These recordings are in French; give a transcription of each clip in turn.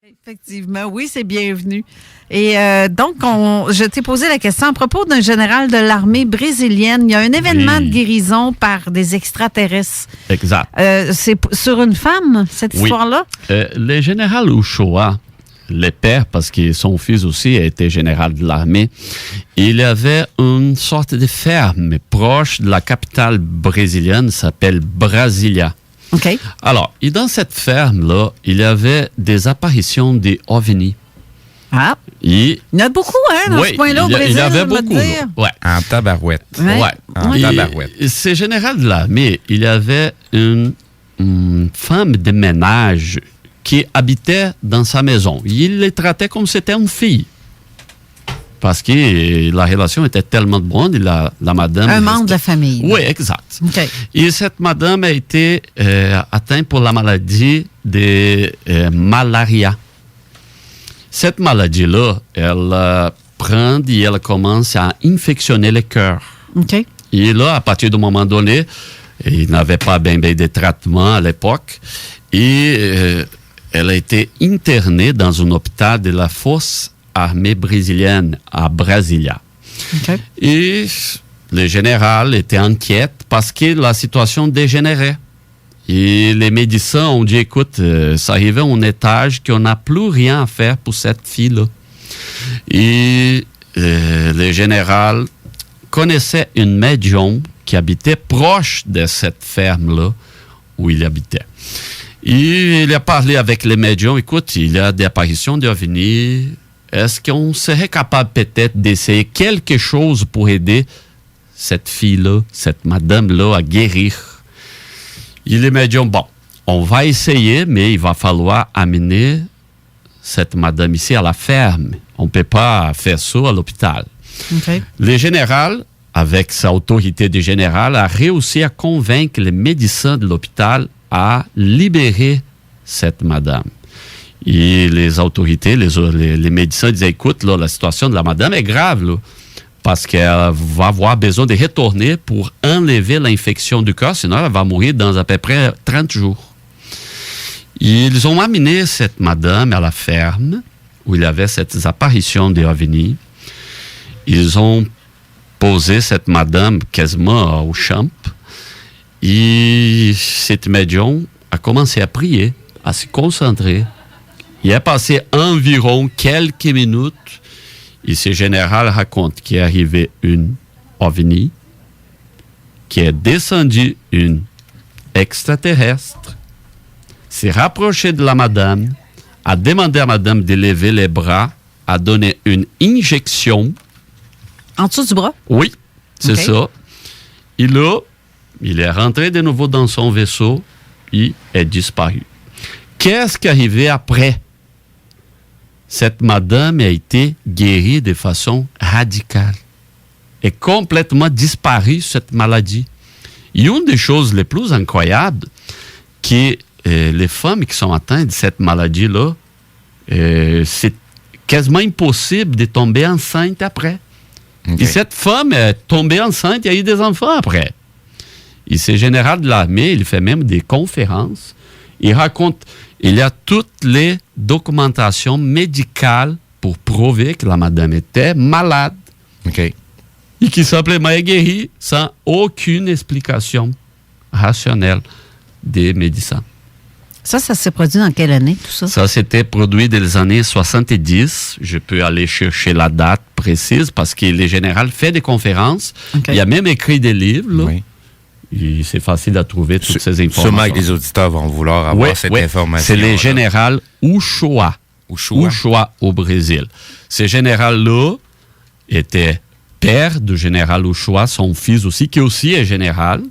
Effectivement, oui, c'est bienvenu. Et donc, je t'ai posé la question à propos d'un général de l'armée brésilienne. Il y a un événement de guérison par des extraterrestres. Exact. C'est sur une femme, cette histoire-là? Le général Uchoa, le père, parce que son fils aussi a été général de l'armée, il avait une sorte de ferme proche de la capitale brésilienne, s'appelle Brasilia. OK. Alors, et dans cette ferme-là, il y avait des apparitions des ovnis. Ah. Il y en a beaucoup, hein, dans ce point-là au Brésil. Il y avait beaucoup. Ouais. En tabarouette. Ouais. En tabarouette. Ce général de l'armée, il y avait une femme de ménage qui habitait dans sa maison. Il les traitait comme si c'était une fille. Parce que la relation était tellement bonne, la madame... Un membre de la famille. Oui, exact. Okay. Et cette madame a été atteinte pour la maladie de malaria. Cette maladie-là, elle prend et elle commence à infectionner le cœur. OK. Et là, à partir du moment donné, il n'avait pas bien de traitement à l'époque. Et elle a été internée dans un hôpital de la force armée brésilienne à Brasilia. Okay. Et le général était inquiet parce que la situation dégénérait. Et les médecins ont dit, écoute, ça arrivait à un étage qu'on n'a plus rien à faire pour cette fille-là. Et le général connaissait une médium qui habitait proche de cette ferme-là où il habitait. Et il a parlé avec les médiums, écoute, il y a des apparitions d'OVNI. Est-ce qu'on serait capable peut-être d'essayer quelque chose pour aider cette fille-là, cette madame-là à guérir? Il est médium, bon, on va essayer, mais il va falloir amener cette madame ici à la ferme. On ne peut pas faire ça à l'hôpital. Okay. Le général, avec sa autorité de général, a réussi à convaincre les médecins de l'hôpital à libérer cette madame. Et les autorités, les médecins disaient, écoute, là, la situation de la madame est grave, là, parce qu'elle va avoir besoin de retourner pour enlever l'infection du cœur, sinon elle va mourir dans à peu près 30 jours. Ils ont amené cette madame à la ferme, où il y avait cette apparition des ovnis. Ils ont posé cette madame quasiment au champ, et cette médium a commencé à prier, à se concentrer. Il a passé environ quelques minutes et ce général raconte qu'il est arrivé une ovni, qui est descendu une extraterrestre, s'est rapproché de la madame, a demandé à madame de lever les bras, a donné une injection. En dessous du bras? Oui, c'est ça. Et là, il est rentré de nouveau dans son vaisseau et est disparu. Qu'est-ce qui est arrivé après? Cette madame a été guérie de façon radicale. Et complètement disparue, cette maladie. Et une des choses les plus incroyables, que les femmes qui sont atteintes de cette maladie-là, c'est quasiment impossible de tomber enceinte après. Okay. Et cette femme est tombée enceinte, il y a eu des enfants après. Et c'est général de l'armée, il fait même des conférences. Il raconte, il y a toutes les documentations médicales pour prouver que la madame était malade. OK. Et qui simplement est guérie sans aucune explication rationnelle des médecins. Ça s'est produit dans quelle année, tout ça? Ça s'était produit dans les années 70. Je peux aller chercher la date précise parce que le général fait des conférences. Okay. Il a même écrit des livres, là. Oui. Et c'est facile à trouver toutes ces informations. Sûrement que les auditeurs vont vouloir avoir cette information. C'est le général Uchoa. Uchoa au Brésil. Ce général-là était père du général Uchoa, son fils aussi, qui aussi est général.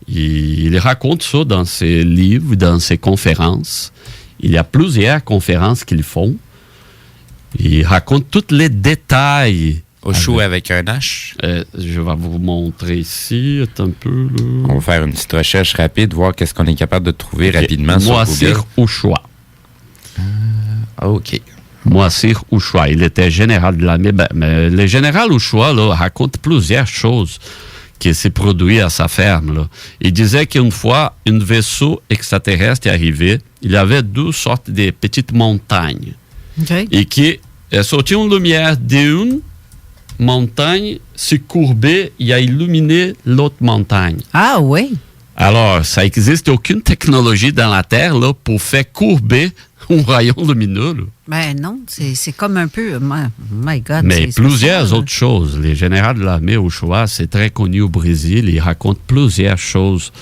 Il raconte ça dans ses livres, dans ses conférences. Il y a plusieurs conférences qu'ils font. Il raconte tous les détails. Uchoa avec un H. Je vais vous montrer ici, un peu. Là. On va faire une petite recherche rapide, voir qu'est-ce qu'on est capable de trouver rapidement sur Google. Moacir Uchoa. OK. Moacir Uchoa. Il était général de l'armée. Mais le général Uchoa là, raconte plusieurs choses qui s'est produit à sa ferme. Là. Il disait qu'une fois, un vaisseau extraterrestre est arrivé il y avait deux sortes de petites montagnes. OK. Et qui sortait une lumière d'une montagne, se courbait et a illuminé l'autre montagne. Ah oui. Alors, ça n'existe aucune technologie dans la Terre là, pour faire courber un rayon lumineux. Là. Ben non, c'est comme un peu... My God. Mais c'est plusieurs spécial. autres choses. Les généraux de l'armée Ochoa, c'est très connu au Brésil. Ils racontent plusieurs choses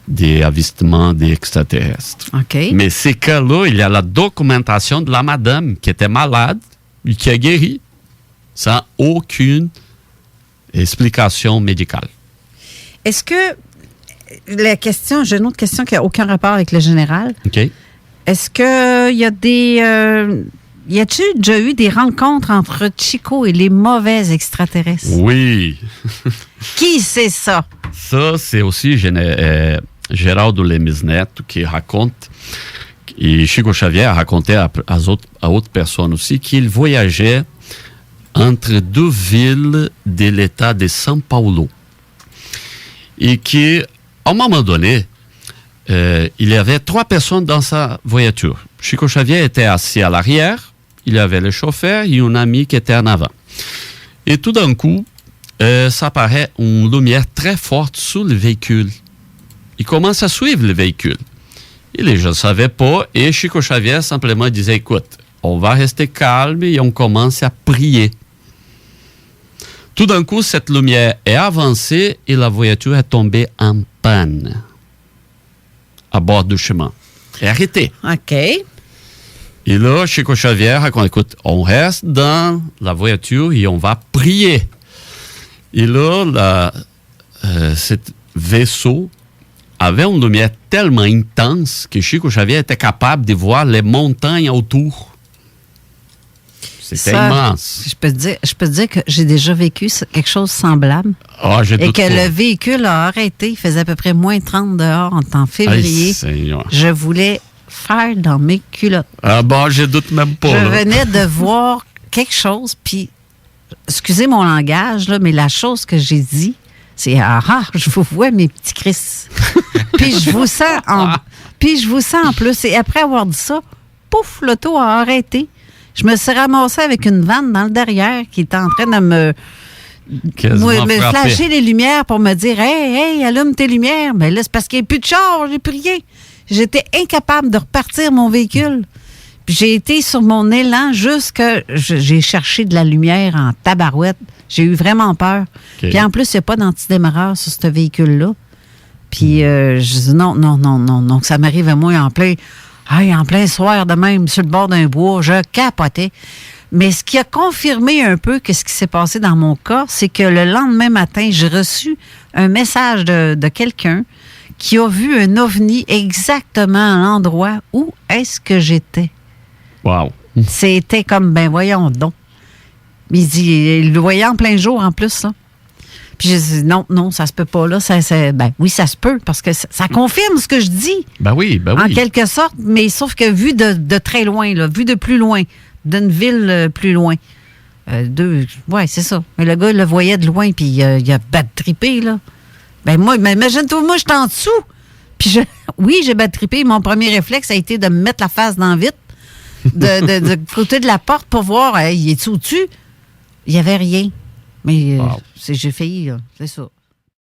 des avistements des extraterrestres. OK. Mais ces cas-là, il y a la documentation de la madame qui était malade et qui a guéri sans aucune explication médicale. Est-ce que... La question, j'ai une autre question qui n'a aucun rapport avec le général. OK? Est-ce qu'il y a des... y a-t-il déjà eu des rencontres entre Chico et les mauvais extraterrestres? Oui. Qui c'est ça? Ça, c'est aussi Geraldo Lemes Neto qui raconte, et Chico Xavier a raconté à autres personnes aussi, qu'il voyageait entre deux villes de l'État de São Paulo. Et qu'à un moment donné, il y avait 3 personnes dans sa voiture. Chico Xavier était assis à l'arrière, il y avait le chauffeur et un ami qui était en avant. Et tout d'un coup, ça apparaît une lumière très forte sur le véhicule. Il commence à suivre le véhicule. Et les gens ne savaient pas, et Chico Xavier simplement disait, écoute, on va rester calme et on commence à prier. Tout d'un coup, cette lumière est avancée et la voiture est tombée en panne à bord du chemin. Et arrêtée. OK. Et là, Chico Xavier raconte, écoute, on reste dans la voiture et on va prier. Et là, ce vaisseau avait une lumière tellement intense que Chico Xavier était capable de voir les montagnes autour. C'était Ça, immense. Je peux te dire que j'ai déjà vécu quelque chose de semblable. Ah, j'ai Et doute que pas. le véhicule a arrêté. Il faisait à peu près moins 30 dehors en février. Aïe, Seigneur. Je voulais faire dans mes culottes. Ah bon, je doute même pas. Je là. venais de voir quelque chose, puis, excusez mon langage, là, mais la chose que j'ai dit, c'est « Ah, je vous vois, mes petits Chris. » Puis je vous sens en plus. Et après avoir dit ça, pouf, l'auto a arrêté. Je me suis ramassée avec une vanne dans le derrière qui était en train de me flasher les lumières pour me dire « Hey, allume tes lumières. » Mais là, c'est parce qu'il n'y a plus de char, j'ai plus rien. J'étais incapable de repartir mon véhicule. Puis j'ai été sur mon élan jusqu'à... J'ai cherché de la lumière en tabarouette. J'ai eu vraiment peur. Okay. Puis en plus, il n'y a pas d'antidémarreur sur ce véhicule-là. Puis je dis non. Donc ça m'arrive à moi en plein soir de même, sur le bord d'un bois. Je capotais. Mais ce qui a confirmé un peu que ce qui s'est passé dans mon cas, c'est que le lendemain matin, j'ai reçu un message de quelqu'un qui a vu un ovni exactement à l'endroit où est-ce que j'étais. Wow. C'était comme, ben voyons donc. Il dit, il le voyait en plein jour en plus, là. Puis j'ai dit, non, ça se peut pas, là. Ben oui, ça se peut, parce que ça confirme ce que je dis. Ben oui. En quelque sorte, mais sauf que vu de très loin, là, vu de plus loin, d'une ville plus loin. Ouais, c'est ça. Mais le gars, il le voyait de loin, puis il a bad-trippé, là. Ben moi, imagine-toi, moi, j'étais en dessous. Puis oui, j'ai bad-trippé. Mon premier réflexe a été de me mettre la face dans le vide, de côté de la porte pour voir, il est-tu au-dessus? Il n'y avait rien. Mais j'ai failli, là. C'est ça.